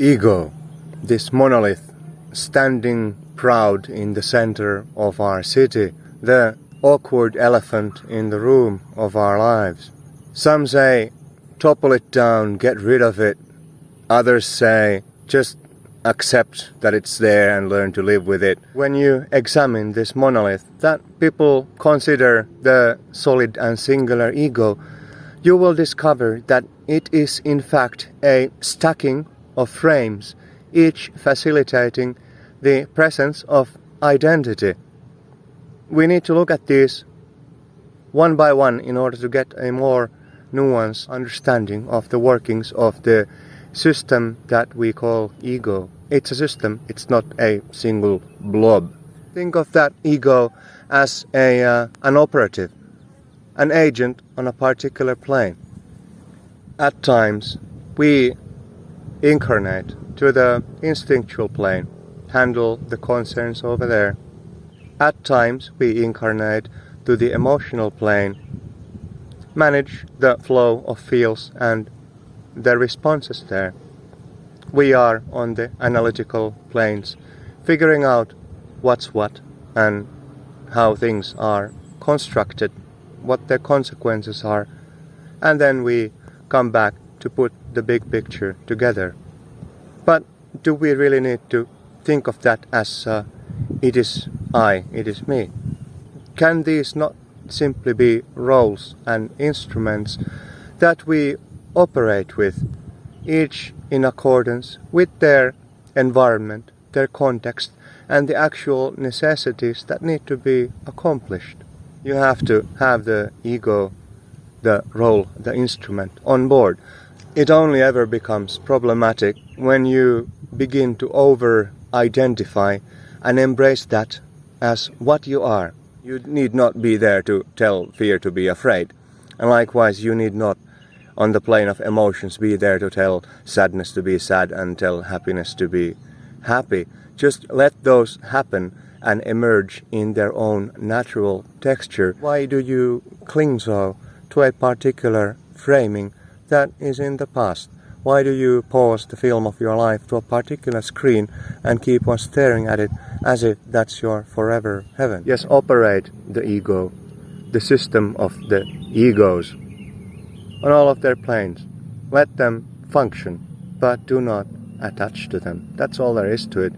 Ego, this monolith, standing proud in the center of our city, the awkward elephant in the room of our lives. Some say, topple it down, get rid of it. Others say, just accept that it's there and learn to live with it. When you examine this monolith that people consider the solid and singular ego, you will discover that it is in fact a stacking of frames, each facilitating the presence of identity. We need to look at these one by one in order to get a more nuanced understanding of the workings of the system that we call ego. It's a system, it's not a single blob. Think of that ego as an operative, an agent on a particular plane. At times we incarnate to the instinctual plane, handle the concerns over there. At times we incarnate to the emotional plane, manage the flow of feels and the responses there. We are on the analytical planes, figuring out what's what and how things are constructed, what their consequences are, and then we come back to put the big picture together. But do we really need to think of that as it is I, it is me? Can these not simply be roles and instruments that we operate with, each in accordance with their environment, their context, and the actual necessities that need to be accomplished? You have to have the ego, the role, the instrument on board. It only ever becomes problematic when you begin to over-identify and embrace that as what you are. You need not be there to tell fear to be afraid. And likewise, you need not, on the plane of emotions, be there to tell sadness to be sad and tell happiness to be happy. Just let those happen and emerge in their own natural texture. Why do you cling so to a particular framing that is in the past? Why do you pause the film of your life to a particular screen and keep on staring at it as if that's your forever heaven? Yes, operate the ego, the system of the egos, on all of their planes. Let them function, but do not attach to them. That's all there is to it.